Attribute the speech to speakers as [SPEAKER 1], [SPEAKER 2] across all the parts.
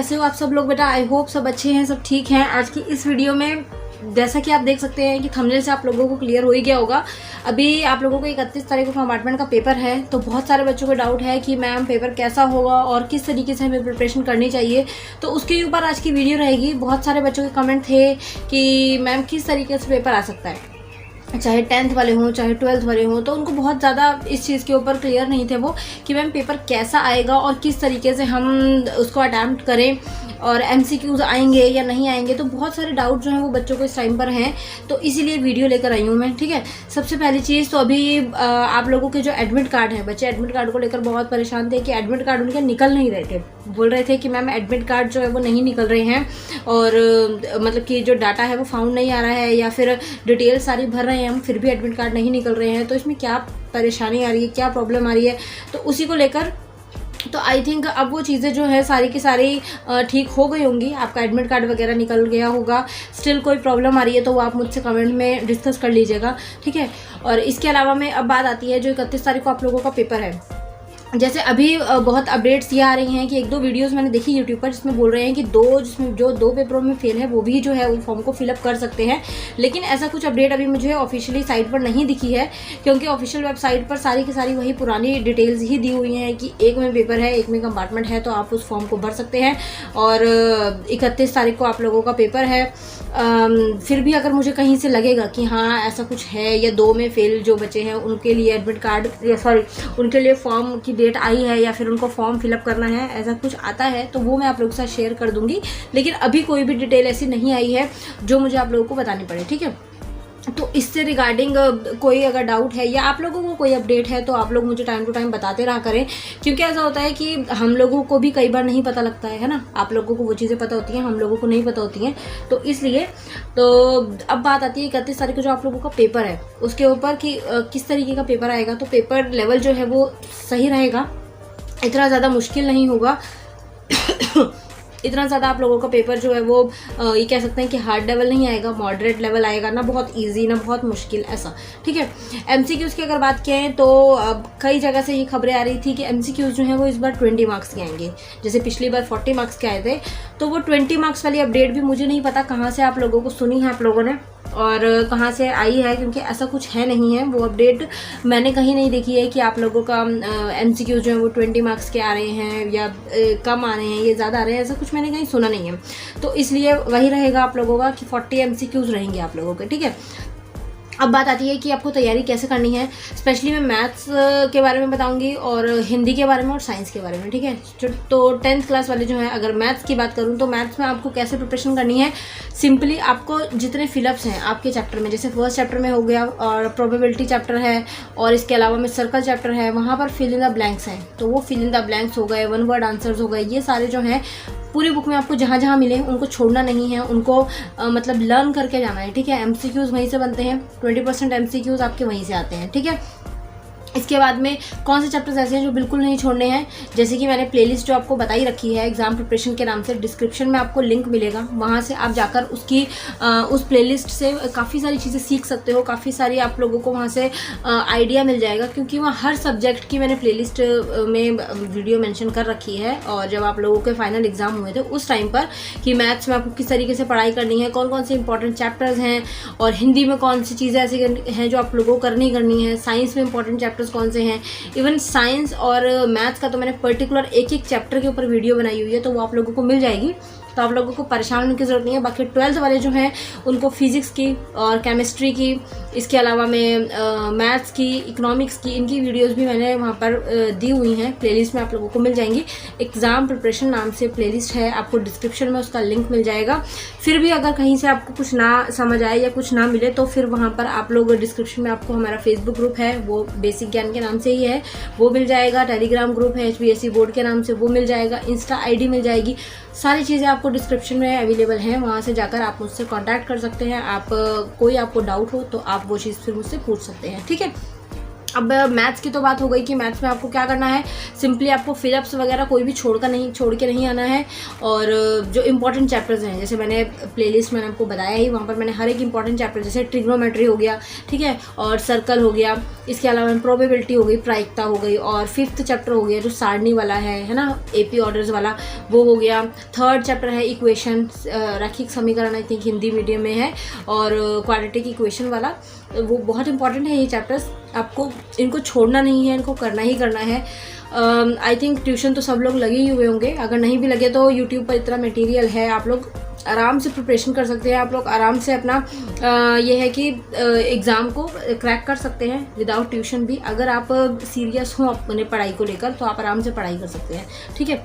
[SPEAKER 1] कैसे हो आप सब लोग बेटा? आई होप सब अच्छे हैं, सब ठीक हैं। आज की इस वीडियो में जैसा कि आप देख सकते हैं कि थंबनेल से आप लोगों को क्लियर हो ही गया होगा। अभी आप लोगों को 31 तारीख को कंपार्टमेंट का पेपर है, तो बहुत सारे बच्चों को डाउट है कि मैम पेपर कैसा होगा और किस तरीके से हमें प्रिपरेशन करनी चाहिए। तो उसके ऊपर आज की वीडियो रहेगी। बहुत सारे बच्चों के कमेंट थे कि मैम किस तरीके से पेपर आ सकता है, चाहे 10th वाले हों चाहे 12th वाले हों। तो उनको बहुत ज़्यादा इस चीज़ के ऊपर क्लियर नहीं थे वो कि मैम पेपर कैसा आएगा और किस तरीके से हम उसको अटैम्प्ट करें और MCQs आएंगे या नहीं आएंगे। तो बहुत सारे डाउट जो हैं वो बच्चों को इस टाइम पर हैं, तो इसीलिए वीडियो लेकर आई हूँ मैं। ठीक है, सबसे पहली चीज़ तो अभी आप लोगों के जो एडमिट कार्ड हैं, बच्चे एडमिट कार्ड को लेकर बहुत परेशान थे कि एडमिट कार्ड उनके निकल नहीं रहे थे। बोल रहे थे कि मैम एडमिट कार्ड जो है वो नहीं निकल रहे हैं और मतलब कि जो डाटा है वो फाउंड नहीं आ रहा है, या फिर डिटेल सारी भर रहे हैं हम फिर भी एडमिट कार्ड नहीं निकल रहे हैं। तो इसमें क्या परेशानी आ रही है, क्या प्रॉब्लम आ रही है, तो उसी को लेकर तो आई थिंक अब वो चीज़ें जो है सारी की सारी ठीक हो गई होंगी। आपका एडमिट कार्ड वगैरह निकल गया होगा। स्टिल कोई प्रॉब्लम आ रही है तो वो आप मुझसे कमेंट में डिस्कस कर लीजिएगा, ठीक है। और इसके अलावा में अब बात आती है जो 31 तारीख को आप लोगों का पेपर है। जैसे अभी बहुत अपडेट्स ये आ रही हैं कि 1-2 वीडियोस मैंने देखी यूट्यूब पर जिसमें बोल रहे हैं कि जिसमें जो 2 पेपरों में फेल है वो भी जो है वो फॉर्म को फिलअप कर सकते हैं। लेकिन ऐसा कुछ अपडेट अभी मुझे ऑफिशियली साइट पर नहीं दिखी है, क्योंकि ऑफिशियल वेबसाइट पर सारी की सारी वही पुरानी डिटेल्स ही दी हुई हैं कि एक में पेपर है, एक में कंपार्टमेंट है, तो आप उस फॉर्म को भर सकते हैं। और 31 तारीख को आप लोगों का पेपर है। फिर भी अगर मुझे कहीं से लगेगा कि हाँ ऐसा कुछ है या 2 में फेल जो बचे हैं उनके लिए एडमिट कार्ड उनके लिए फॉर्म की डेट आई है या फिर उनको फॉर्म फिलअप करना है, ऐसा कुछ आता है तो वो मैं आप लोगों के साथ शेयर कर दूंगी। लेकिन अभी कोई भी डिटेल ऐसी नहीं आई है जो मुझे आप लोगों को बतानी पड़े, ठीक है। तो इससे रिगार्डिंग कोई अगर डाउट है या आप लोगों को कोई अपडेट है तो आप लोग मुझे टाइम टू टाइम बताते रहा करें, क्योंकि ऐसा होता है कि हम लोगों को भी कई बार नहीं पता लगता है ना। आप लोगों को वो चीज़ें पता होती हैं, हम लोगों को नहीं पता होती हैं, तो इसलिए। तो अब बात आती है 31 तारीख को जो आप लोगों का पेपर है उसके ऊपर कि किस तरीके का पेपर आएगा। तो पेपर लेवल जो है वो सही रहेगा, इतना ज़्यादा मुश्किल नहीं होगा। इतना ज़्यादा आप लोगों का पेपर जो है वो ये कह सकते हैं कि हार्ड लेवल नहीं आएगा, मॉडरेट लेवल आएगा, ना बहुत इजी ना बहुत मुश्किल, ऐसा, ठीक है। MCQs की अगर बात करें तो अब कई जगह से ये खबरें आ रही थी कि MCQs जो हैं वो इस बार 20 मार्क्स के आएंगे। जैसे पिछली बार 40 मार्क्स के आए थे, तो वो 20 मार्क्स वाली अपडेट भी मुझे नहीं पता कहाँ से आप लोगों को सुनी है आप लोगों ने और कहाँ से आई है, क्योंकि ऐसा कुछ है नहीं है। वो अपडेट मैंने कहीं नहीं देखी है कि आप लोगों का MCQ जो है वो 20 मार्क्स के आ रहे हैं या कम आ रहे हैं, ये ज़्यादा आ रहे हैं, ऐसा कुछ मैंने कहीं सुना नहीं है। तो इसलिए वही रहेगा आप लोगों का कि 40 MCQs रहेंगे आप लोगों के, ठीक है। अब बात आती है कि आपको तैयारी कैसे करनी है। स्पेशली मैं मैथ्स के बारे में बताऊंगी और हिंदी के बारे में और साइंस के बारे में, ठीक है। तो 10th क्लास वाले जो हैं, अगर मैथ्स की बात करूं तो मैथ्स में आपको कैसे प्रिपरेशन करनी है। सिंपली आपको जितने फिलअप्स हैं आपके चैप्टर में, जैसे फर्स्ट चैप्टर में हो गया और प्रोबेबिलिटी चैप्टर है और इसके अलावा में सर्कल चैप्टर है, वहाँ पर फिल इन द ब्लैंक्स हैं, तो वो फिल इन द ब्लैंक्स हो गए, 1 वर्ड आंसर्स हो गए, ये सारे जो हैं पूरी बुक में आपको जहाँ जहाँ मिले उनको छोड़ना नहीं है, उनको मतलब लर्न करके जाना है, ठीक है। MCQs वहीं से बनते हैं, 20% MCQs आपके वहीं से आते हैं, ठीक है। इसके बाद में कौन से चैप्टर्स ऐसे हैं जो बिल्कुल नहीं छोड़ने हैं, जैसे कि मैंने प्लेलिस्ट जो आपको बताई रखी है एग्जाम प्रिपरेशन के नाम से, डिस्क्रिप्शन में आपको लिंक मिलेगा, वहाँ से आप जाकर उस प्लेलिस्ट से काफ़ी सारी चीज़ें सीख सकते हो, काफ़ी सारी आप लोगों को वहाँ से आइडिया मिल जाएगा, क्योंकि वहाँ हर सब्जेक्ट की मैंने प्लेलिस्ट में वीडियो मेंशन कर रखी है। और जब आप लोगों के फाइनल एग्जाम हुए थे उस टाइम पर कि मैथ्स में आपको किस तरीके से पढ़ाई करनी है, कौन कौन से इंपॉर्टेंट चैप्टर्स हैं, और हिंदी में कौन सी चीज़ें ऐसी हैं जो आप लोगों को करनी है, साइंस में इंपॉर्टेंट चैप्टर्स कौन से हैं। इवन साइंस और मैथ्स का तो मैंने पर्टिकुलर एक चैप्टर के ऊपर वीडियो बनाई हुई है, तो वो आप लोगों को मिल जाएगी, तो आप लोगों को परेशान होने की ज़रूरत नहीं है। बाकी 12th वाले जो हैं उनको फिजिक्स की और केमिस्ट्री की, इसके अलावा में मैथ्स की, इकोनॉमिक्स की, इनकी वीडियोस भी मैंने वहाँ पर दी हुई हैं, प्लेलिस्ट में आप लोगों को मिल जाएंगी। एग्ज़ाम प्रिपरेशन नाम से प्लेलिस्ट है, आपको डिस्क्रिप्शन में उसका लिंक मिल जाएगा। फिर भी अगर कहीं से आपको कुछ ना समझ आए या कुछ ना मिले तो फिर वहाँ पर आप लोग डिस्क्रिप्शन में आपको हमारा फेसबुक ग्रुप है, वो बेसिक ज्ञान के नाम से ही है, वो मिल जाएगा। टेलीग्राम ग्रुप है HBSC बोर्ड के नाम से, वो मिल जाएगा। इंस्टा ID मिल जाएगी। सारी चीज़ें आपको डिस्क्रिप्शन में अवेलेबल हैं, वहाँ से जाकर आप मुझसे कांटेक्ट कर सकते हैं। आप कोई आपको डाउट हो तो आप वो चीज़ फिर मुझसे पूछ सकते हैं, ठीक है। अब मैथ्स की तो बात हो गई कि मैथ्स में आपको क्या करना है, सिंपली आपको फिलअप्स वगैरह कोई भी छोड़ के नहीं आना है। और जो इंपॉर्टेंट चैप्टर्स हैं, जैसे मैंने प्लेलिस्ट मैंने आपको बताया ही, वहाँ पर मैंने हर एक इंपॉर्टेंट चैप्टर, जैसे ट्रिग्नोमेट्री हो गया, ठीक है, और सर्कल हो गया, इसके अलावा प्रोबेबिलिटी हो गई, प्रायिकता हो गई, और 5th चैप्टर हो गया जो सारणी वाला है ना, AP ऑर्डर्स वाला, वो हो गया। 3rd चैप्टर है इक्वेशन, रैखिक समीकरण, आई थिंक हिंदी मीडियम में है, और क्वाड्रेटिक इक्वेशन वाला, वो बहुत इंपॉर्टेंट है ये चैप्टर्स, आपको इनको छोड़ना नहीं है, इनको करना ही करना है। आई थिंक ट्यूशन तो सब लोग लगे ही हुए होंगे, अगर नहीं भी लगे तो यूट्यूब पर इतना मटेरियल है, आप लोग आराम से प्रिपरेशन कर सकते हैं, आप लोग आराम से अपना ये है कि एग्ज़ाम को क्रैक कर सकते हैं विदाउट ट्यूशन भी। अगर आप सीरियस हो अपने पढ़ाई को लेकर तो आप आराम से पढ़ाई कर सकते हैं, ठीक है।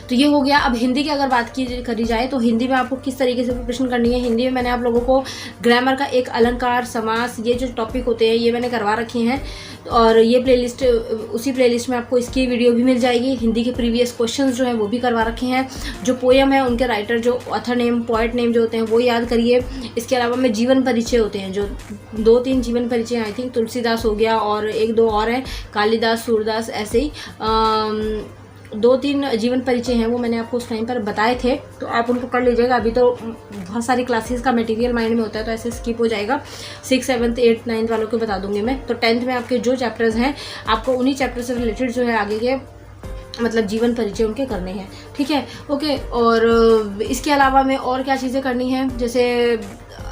[SPEAKER 1] तो ये हो गया। अब हिंदी की अगर बात करी जाए तो हिंदी में आपको किस तरीके से प्रिपरेशन करनी है। हिंदी में मैंने आप लोगों को ग्रामर का एक अलंकार, समास, ये जो टॉपिक होते हैं ये मैंने करवा रखे हैं, और ये प्लेलिस्ट, उसी प्लेलिस्ट में आपको इसकी वीडियो भी मिल जाएगी। हिंदी के प्रीवियस क्वेश्चंस जो हैं वो भी करवा रखे हैं, जो पोएम है उनके राइटर, जो ऑथर नेम, पोएट नेम जो होते हैं वो याद करिए। इसके अलावा में जीवन परिचय होते हैं, जो 2-3 जीवन परिचय, आई थिंक तुलसीदास हो गया और 1-2 और हैं, कालिदास, सूरदास, ऐसे ही 2-3 जीवन परिचय हैं, वो मैंने आपको उस टाइम पर बताए थे, तो आप उनको कर लीजिएगा। अभी तो बहुत सारी क्लासेस का मटेरियल माइंड में होता है तो ऐसे स्किप हो जाएगा। 6th 7th 8th 9th वालों को बता दूंगी मैं। तो 10th में आपके जो चैप्टर्स हैं आपको उन्हीं चैप्टर से रिलेटेड जो है आगे के मतलब जीवन परिचय उनके करने हैं, ठीक है, ओके। और इसके अलावा में और क्या चीज़ें करनी है, जैसे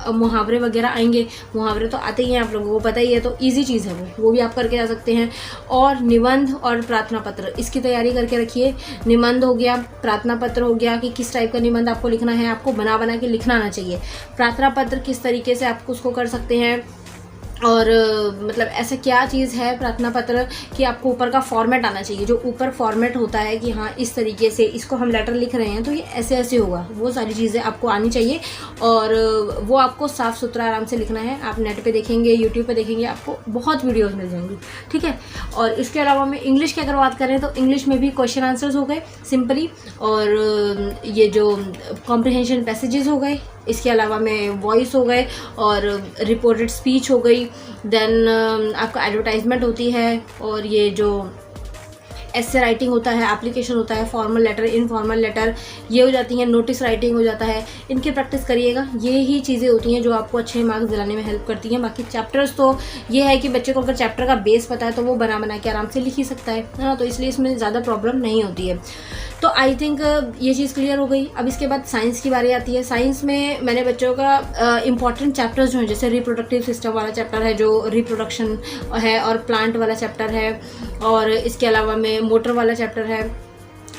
[SPEAKER 1] मुहावरे वगैरह आएंगे, मुहावरे तो आते ही हैं, आप लोगों को पता ही है, तो इजी चीज़ है वो भी आप करके जा सकते हैं। और निबंध और प्रार्थना पत्र, इसकी तैयारी करके रखिए। निबंध हो गया, प्रार्थना पत्र हो गया कि किस टाइप का निबंध आपको लिखना है, आपको बना के लिखना आना चाहिए। प्रार्थना पत्र किस तरीके से आप उसको कर सकते हैं, और मतलब ऐसा क्या चीज़ है प्रार्थना पत्र कि आपको ऊपर का फॉर्मेट आना चाहिए, जो ऊपर फॉर्मेट होता है कि हाँ इस तरीके से इसको हम लेटर लिख रहे हैं तो ये ऐसे ऐसे होगा, वो सारी चीज़ें आपको आनी चाहिए। और वो आपको साफ़ सुथरा आराम से लिखना है। आप नेट पे देखेंगे, यूट्यूब पे देखेंगे, आपको बहुत वीडियोस मिल जाएंगी, ठीक है। और इसके अलावा में इंग्लिश की अगर बात करें तो इंग्लिश में भी क्वेश्चन आंसर्स हो गए सिंपली, और ये जो कॉम्प्रिहेंशन पैसेजेस हो गए, इसके अलावा में वॉइस हो गए, और रिपोर्टेड स्पीच हो गई, देन आपका एडवर्टाइजमेंट होती है, और ये जो ऐसे राइटिंग होता है, एप्लीकेशन होता है, फॉर्मल लेटर, इनफॉर्मल लेटर, ये हो जाती हैं, नोटिस राइटिंग हो जाता है। इनकी प्रैक्टिस करिएगा, ये ही चीज़ें होती हैं जो आपको अच्छे मार्क्स दिलाने में हेल्प करती हैं। बाकी चैप्टर्स तो ये है कि बच्चे को अगर चैप्टर का बेस पता है तो वो बना के आराम से लिख ही सकता है ना, तो इसलिए इसमें ज़्यादा प्रॉब्लम नहीं होती है। तो आई थिंक ये चीज़ क्लियर हो गई। अब इसके बाद साइंस की बारी आती है। साइंस में मैंने बच्चों का इंपॉर्टेंट चैप्टर्स जो हैं, जैसे रिप्रोडक्टिव सिस्टम वाला चैप्टर है जो रिप्रोडक्शन है, और प्लांट वाला चैप्टर है, और इसके अलावा में मोटर वाला चैप्टर है।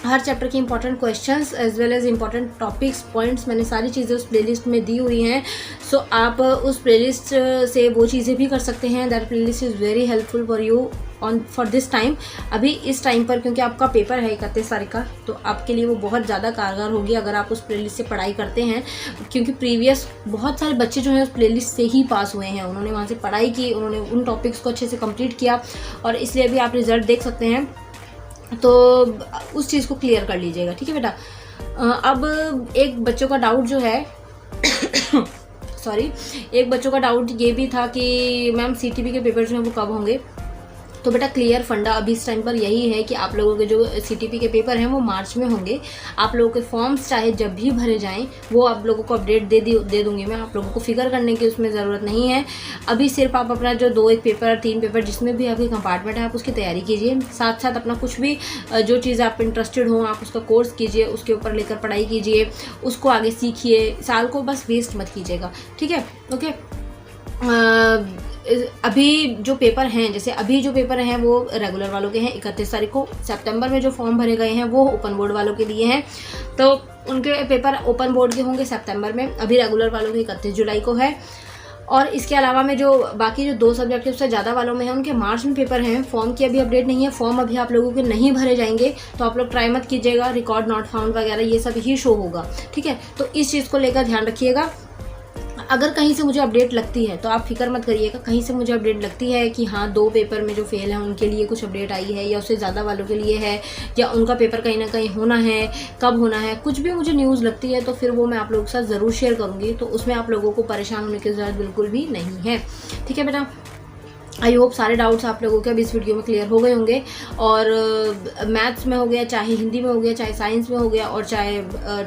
[SPEAKER 1] हर चैप्टर के important questions as well as important topics, points मैंने सारी चीज़ें उस प्लेलिस्ट में दी हुई हैं। सो आप उस प्लेलिस्ट से वो चीज़ें भी कर सकते हैं। That playlist is very helpful for you for this time, अभी इस टाइम पर, क्योंकि आपका पेपर है 31 तारीख का, तो आपके लिए वो बहुत ज़्यादा कारगर होगी अगर आप उस प्लेलिस्ट से पढ़ाई करते हैं। क्योंकि प्रीवियस बहुत सारे बच्चे जो हैं उस प्लेलिस्ट से ही पास हुए हैं, उन्होंने वहाँ से पढ़ाई की, उन्होंने उन टॉपिक्स को अच्छे से कंप्लीट किया, और इसलिए अभी आप रिजल्ट देख सकते हैं। तो उस चीज़ को क्लियर कर लीजिएगा, ठीक है बेटा। अब एक बच्चों का डाउट जो है सॉरी, एक बच्चों का डाउट ये भी था कि मैम CTP के पेपर जो हैं वो कब होंगे। तो बेटा क्लियर फंडा अभी इस टाइम पर यही है कि आप लोगों के जो CTP के पेपर हैं वो मार्च में होंगे। आप लोगों के फॉर्म्स चाहे जब भी भरे जाएं वो आप लोगों को अपडेट दे दूंगी मैं, आप लोगों को फिक्र करने की उसमें ज़रूरत नहीं है। अभी सिर्फ आप अपना जो 2 एक पेपर 3 पेपर जिसमें भी आपकी कंपार्टमेंट है आप उसकी तैयारी कीजिए, साथ साथ अपना कुछ भी जो चीज़ आप इंटरेस्टेड हो आप उसका कोर्स कीजिए, उसके ऊपर लेकर पढ़ाई कीजिए, उसको आगे सीखिए, साल को बस वेस्ट मत कीजिएगा, ठीक है, ओके। अभी जो पेपर हैं, जैसे अभी जो पेपर हैं वो रेगुलर वालों के हैं 31 तारीख को। सितंबर में जो फॉर्म भरे गए हैं वो ओपन बोर्ड वालों के लिए हैं, तो उनके पेपर ओपन बोर्ड के होंगे सितंबर में। अभी रेगुलर वालों के 31 जुलाई को है। और इसके अलावा में जो बाकी जो 2 सब्जेक्ट उससे ज़्यादा वालों में हैं उनके मार्च में पेपर हैं। फॉर्म की अभी अपडेट नहीं है, फॉर्म अभी आप लोगों के नहीं भरे जाएंगे, तो आप लोग ट्राई मत कीजिएगा, रिकॉर्ड नॉट फाउंड वगैरह ये सब ही शो होगा, ठीक है। तो इस चीज़ को लेकर ध्यान रखिएगा। अगर कहीं से मुझे अपडेट लगती है तो आप फिक्र मत करिएगा, कहीं से मुझे अपडेट लगती है कि हाँ 2 पेपर में जो फेल हैं उनके लिए कुछ अपडेट आई है, या उससे ज़्यादा वालों के लिए है, या उनका पेपर कहीं ना कहीं होना है, कब होना है, कुछ भी मुझे न्यूज़ लगती है तो फिर वो मैं आप लोगों के साथ ज़रूर शेयर करूँगी। तो उसमें आप लोगों को परेशान होने की ज़रूरत बिल्कुल भी नहीं है, ठीक है बेटा। आई होप सारे डाउट्स आप लोगों के अब इस वीडियो में क्लियर हो गए होंगे। और मैथ्स में हो गया, चाहे हिंदी में हो गया, चाहे साइंस में हो गया, और चाहे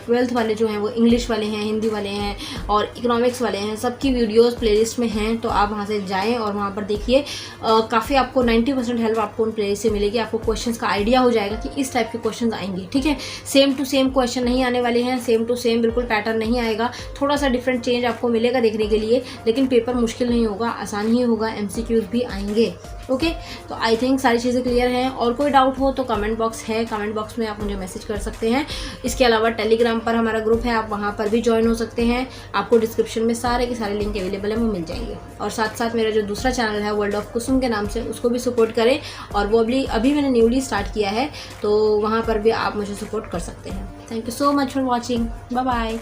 [SPEAKER 1] 12th वाले जो हैं वो इंग्लिश वाले हैं, हिंदी वाले हैं और इकोनॉमिक्स वाले हैं, सबकी वीडियोस प्लेलिस्ट में हैं। तो आप वहाँ से जाएं और वहाँ पर देखिए, काफ़ी आपको 90% हेल्प आपको उन प्लेलिस्ट से मिलेगी। आपको क्वेश्चंस का आइडिया हो जाएगा कि इस टाइप के क्वेश्चन आएंगे, ठीक है। सेम टू सेम क्वेश्चन नहीं आने वाले हैं, सेम टू सेम बिल्कुल पैटर्न नहीं आएगा, थोड़ा सा डिफरेंट चेंज आपको मिलेगा देखने के लिए, लेकिन पेपर मुश्किल नहीं होगा, आसान ही होगा, MCQs भी आएंगे। ओके, तो आई थिंक सारी चीज़ें क्लियर हैं। और कोई डाउट हो तो कमेंट बॉक्स है, कमेंट बॉक्स में आप मुझे मैसेज कर सकते हैं। इसके अलावा टेलीग्राम पर हमारा ग्रुप है, आप वहाँ पर भी ज्वाइन हो सकते हैं। आपको डिस्क्रिप्शन में सारे के सारे लिंक अवेलेबल है, वो मिल जाएंगे। और साथ साथ मेरा जो दूसरा चैनल है वर्ल्ड ऑफ कुसुम के नाम से, उसको भी सपोर्ट करें। और वो अभी मैंने न्यूली स्टार्ट किया है, तो वहाँ पर भी आप मुझे सपोर्ट कर सकते हैं। Thank you so much for watching, bye bye.